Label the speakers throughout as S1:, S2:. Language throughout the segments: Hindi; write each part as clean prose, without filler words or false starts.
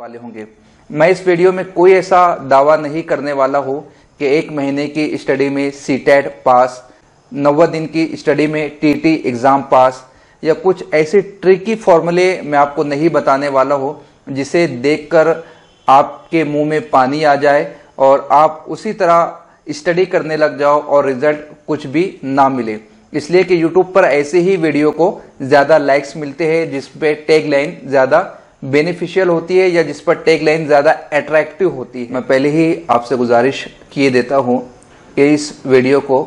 S1: वाले होंगे। मैं इस वीडियो में कोई ऐसा दावा नहीं करने वाला हूँ कि 1 महीने की स्टडी में सीटेट पास, 90 दिन की स्टडी में टीटी एग्जाम पास, या कुछ ऐसे ट्रिकी फॉर्मूले मैं आपको नहीं बताने वाला हूँ जिसे देखकर आपके मुंह में पानी आ जाए और आप उसी तरह स्टडी करने लग जाओ और रिजल्ट कुछ भी ना मिले। इसलिए कि YouTube पर ऐसे ही वीडियो को ज्यादा लाइक्स मिलते हैं जिस पे टैग लाइन ज्यादा बेनिफिशियल होती है या जिस पर टैग लाइन ज्यादा अट्रैक्टिव होती है। मैं पहले ही आपसे गुजारिश किए देता हूं कि इस वीडियो को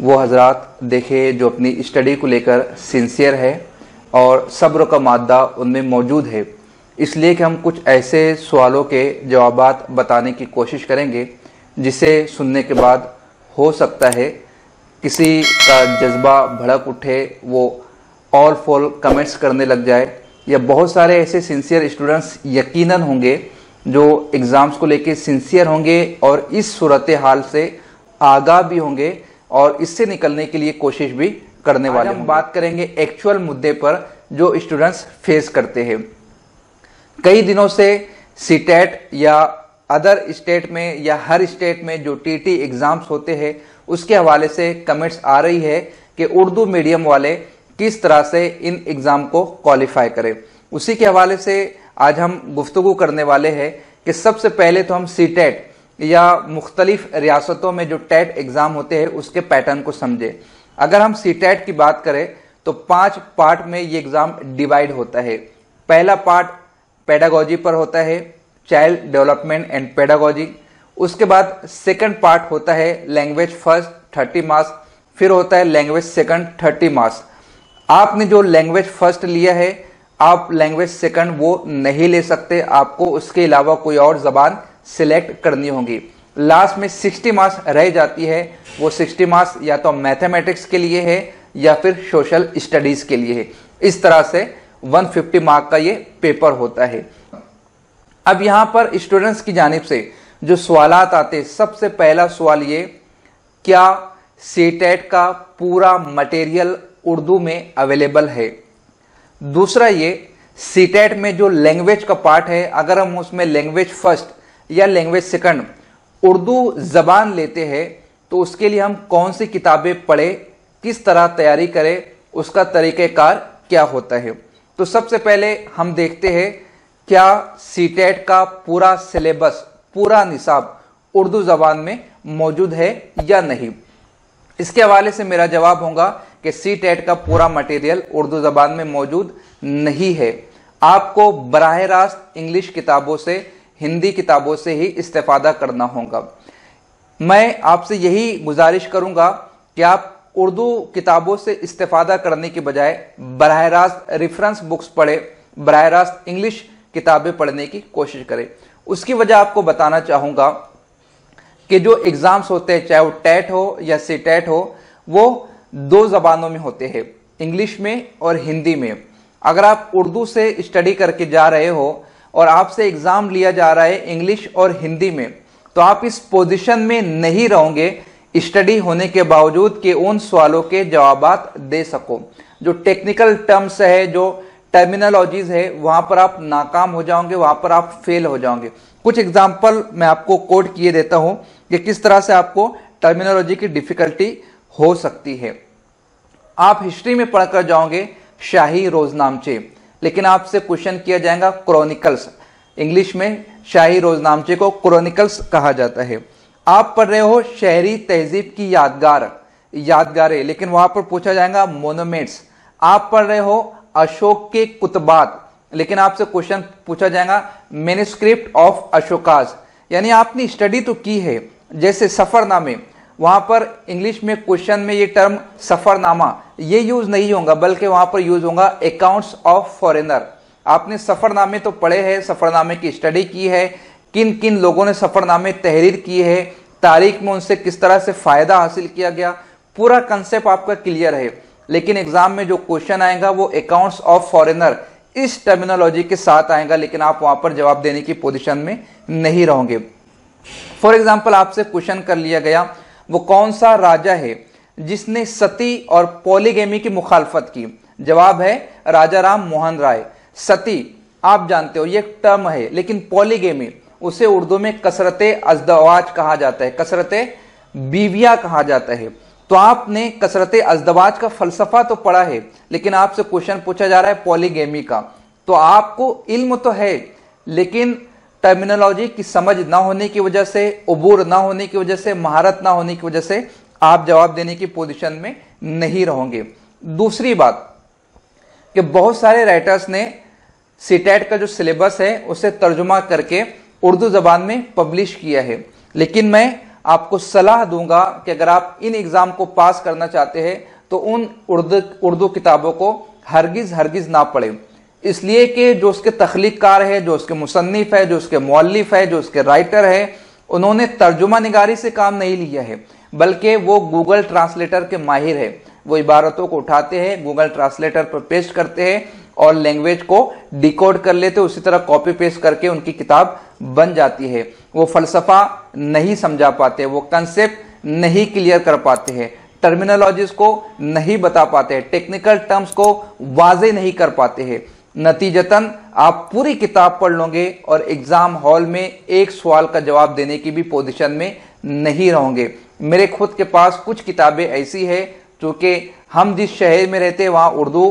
S1: वो हजरात देखे जो अपनी स्टडी को लेकर सिंसियर है और सब्र का मादा उनमें मौजूद है। इसलिए कि हम कुछ ऐसे सवालों के जवाबात बताने की कोशिश करेंगे जिसे सुनने के बाद हो सकता है किसी का जज्बा भड़क उठे, वो ऑल फॉल कमेंट्स करने लग जाए, या बहुत सारे ऐसे सिंसियर स्टूडेंट्स यकीनन होंगे जो एग्जाम्स को लेके सिंसियर होंगे और इस सूरत हाल से आगाह भी होंगे और इससे निकलने के लिए कोशिश भी करने वाले। हम बात करेंगे एक्चुअल मुद्दे पर जो स्टूडेंट्स फेस करते हैं। कई दिनों से सीटेट या अदर स्टेट में या हर स्टेट में जो टीटी एग्जाम्स होते हैं उसके हवाले से कमेंट्स आ रही है कि उर्दू मीडियम वाले किस तरह से इन एग्जाम को क्वालिफाई करें। उसी के हवाले से आज हम गुफ्तगू करने वाले हैं कि सबसे पहले तो हम सीटेट या मुख्तलिफ रियासतों में जो टेट एग्जाम होते हैं उसके पैटर्न को समझें। अगर हम सीटेट की बात करें तो 5 पार्ट में ये एग्जाम डिवाइड होता है। पहला पार्ट पेडागोजी पर होता है, चाइल्ड डेवलपमेंट एंड पेडागोजी। उसके बाद सेकंड पार्ट होता है लैंग्वेज फर्स्ट 30 मार्क्स, फिर होता है लैंग्वेज सेकंड 30 मार्क्स। आपने जो लैंग्वेज फर्स्ट लिया है आप लैंग्वेज सेकंड वो नहीं ले सकते, आपको उसके अलावा कोई और जबान सिलेक्ट करनी होगी। लास्ट में 60 मार्क्स रह जाती है, वो 60 मार्क्स या तो मैथमेटिक्स के लिए है या फिर सोशल स्टडीज के लिए है। इस तरह से 150 मार्क का ये पेपर होता है। अब यहां पर स्टूडेंट्स की जानिब से जो सवालात आते, सबसे पहला सवाल ये, क्या सीटेट का पूरा मटेरियल उर्दू में अवेलेबल है? दूसरा ये, सीटेट में जो लैंग्वेज का पार्ट है अगर हम उसमें लैंग्वेज फर्स्ट या लैंग्वेज सेकंड उर्दू जबान लेते हैं तो उसके लिए हम कौन सी किताबें पढ़े, किस तरह तैयारी करें, उसका तरीक़ेकार क्या होता है। तो सबसे पहले हम देखते हैं क्या सीटेट का पूरा सिलेबस, पूरा निसाब उर्दू जबान में मौजूद है या नहीं। इसके हवाले से मेरा जवाब होगा कि सीटेट का पूरा मटेरियल उर्दू जबान में मौजूद नहीं है। आपको बराह रास्त इंग्लिश किताबों से, हिंदी किताबों से ही इस्तेफादा करना होगा। मैं आपसे यही गुजारिश करूंगा कि आप उर्दू किताबों से इस्तेफादा करने की बजाय बराह रास्त रेफरेंस बुक्स पढ़े, बराह रास्त इंग्लिश किताबें पढ़ने की कोशिश करें। उसकी वजह आपको बताना चाहूंगा कि जो एग्जाम्स होते हैं चाहे वो टेट हो या सीटेट हो, वो 2 जबानों में होते हैं, इंग्लिश में और हिंदी में। अगर आप उर्दू से स्टडी करके जा रहे हो और आपसे एग्जाम लिया जा रहा है इंग्लिश और हिंदी में, तो आप इस पोजीशन में नहीं रहोगे स्टडी होने के बावजूद कि उन सवालों के जवाबात दे सको। जो टेक्निकल टर्म्स है, जो टर्मिनोलॉजीज है, वहां पर आप नाकाम हो जाओगे, वहां पर आप फेल हो जाओगे। कुछ एग्जाम्पल मैं आपको कोट किए देता हूं कि किस तरह से आपको टर्मिनोलॉजी की डिफिकल्टी हो सकती है। आप हिस्ट्री में पढ़कर जाओगे शाही रोजनामचे, लेकिन आपसे क्वेश्चन किया जाएगा क्रॉनिकल्स। इंग्लिश में शाही रोजनामचे को क्रॉनिकल्स कहा जाता है। आप पढ़ रहे हो शहरी तहजीब की यादगारें, लेकिन वहां पर पूछा जाएगा मोनूमेंट्स। आप पढ़ रहे हो अशोक के कुतबात, लेकिन आपसे क्वेश्चन पूछा जाएगा मैन्युस्क्रिप्ट ऑफ अशोकाज। यानी आपने स्टडी तो की है, जैसे सफरनामे, वहां पर इंग्लिश में क्वेश्चन में ये टर्म सफरनामा ये यूज नहीं होगा, बल्कि वहां पर यूज होगा अकाउंट्स ऑफ फॉरेनर। आपने सफरनामे तो पढ़े हैं, सफरनामे की स्टडी की है, किन किन लोगों ने सफरनामे तहरीर किए है, तारीख में उनसे किस तरह से फायदा हासिल किया गया, पूरा कंसेप्ट आपका क्लियर है। लेकिन एग्जाम में जो क्वेश्चन आएगा वो अकाउंट्स ऑफ फॉरेनर इस टर्मिनोलॉजी के साथ आएगा, लेकिन आप वहां पर जवाब देने की पोजीशन में नहीं रहोगे। फॉर एग्जाम्पल आपसे क्वेश्चन कर लिया गया, वो कौन सा राजा है जिसने सती और पॉलीगेमी की मुखालफत की? जवाब है राजा राम मोहन राय। सती आप जानते हो ये एक टर्म है, लेकिन पॉलीगेमी उसे उर्दू में कसरते अज़दवाज कहा जाता है, कसरते बीवियां कहा जाता है। तो आपने कसरते अज़दवाज का फलसफा तो पढ़ा है, लेकिन आपसे क्वेश्चन पूछा जा रहा है पॉलीगेमी का। तो आपको इल्म तो है, लेकिन टर्मिनोलॉजी की समझ ना होने की वजह से, उबूर ना होने की वजह से, महारत ना होने की वजह से आप जवाब देने की पोजीशन में नहीं रहोगे। दूसरी बात कि बहुत सारे राइटर्स ने सीटेट का जो सिलेबस है उसे तर्जुमा करके उर्दू जबान में पब्लिश किया है, लेकिन मैं आपको सलाह दूंगा कि अगर आप इन एग्जाम को पास करना चाहते हैं तो उन उर्दू किताबों को हरगिज ना पढ़ें, इसलिए कि जो उसके तख्लीककार है, जो उसके मुसन्निफ है, जो उसके मौलिफ है, जो उसके राइटर है, उन्होंने तर्जुमा निगारी से काम नहीं लिया है, बल्कि वो गूगल ट्रांसलेटर के माहिर है। वो इबारतों को उठाते हैं, गूगल ट्रांसलेटर पर पेस्ट करते हैं और लैंग्वेज को डिकोड कर लेते हैं, उसी तरह कॉपी पेस्ट करके उनकी किताब बन जाती है। वो फलसफा नहीं समझा पाते, वो कंसेप्ट नहीं क्लियर कर पाते हैं, टर्मिनोलॉजीज को नहीं बता पाते हैं, टेक्निकल टर्म्स को वाज़ेह नहीं कर पाते हैं। नतीजतन आप पूरी किताब पढ़ लोगे और एग्जाम हॉल में एक सवाल का जवाब देने की भी पोजीशन में नहीं रहोगे। मेरे खुद के पास कुछ किताबें ऐसी है, क्योंकि हम जिस शहर में रहते हैं वहां उर्दू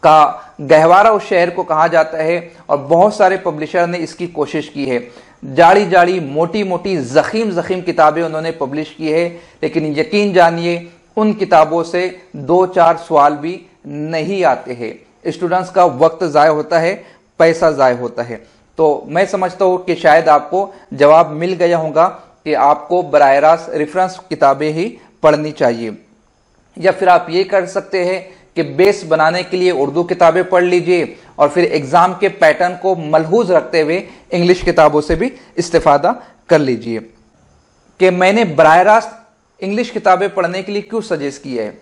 S1: का गहवारा उस शहर को कहा जाता है, और बहुत सारे पब्लिशर ने इसकी कोशिश की है। जाड़ी जाड़ी मोटी मोटी जखीम किताबें उन्होंने पब्लिश की है, लेकिन यकीन जानिए उन किताबों से 2-4 सवाल भी नहीं आते हैं। स्टूडेंट्स का वक्त ज़ाय होता है, पैसा ज़ाय होता है। तो मैं समझता हूँ कि शायद आपको जवाब मिल गया होगा कि आपको बराह रास्त रेफरेंस किताबें ही पढ़नी चाहिए, या फिर आप ये कर सकते हैं कि बेस बनाने के लिए उर्दू किताबें पढ़ लीजिए और फिर एग्जाम के पैटर्न को मलहूज रखते हुए इंग्लिश किताबों से भी इस्तेफादा कर लीजिए। कि मैंने बराह रास्त इंग्लिश किताबें पढ़ने के लिए क्यों सजेस्ट किया है,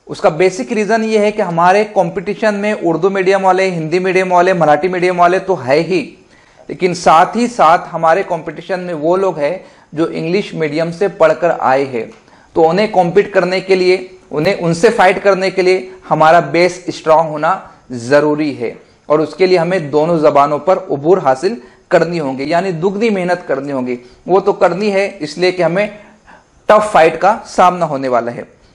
S1: उसका बेसिक रीजन ये है कि हमारे कंपटीशन में उर्दू मीडियम वाले, हिंदी मीडियम वाले, मराठी मीडियम वाले तो है ही, लेकिन साथ ही साथ हमारे कंपटीशन में वो लोग हैं जो इंग्लिश मीडियम से पढ़कर आए हैं। तो उन्हें कॉम्पीट करने के लिए, उन्हें उनसे फाइट करने के लिए हमारा बेस स्ट्रांग होना जरूरी है, और उसके लिए हमें दोनों जबानों पर उबूर हासिल करनी होगी, यानी दुगनी मेहनत करनी होगी। वो तो करनी है इसलिए कि हमें टफ फाइट का सामना होने वाला है।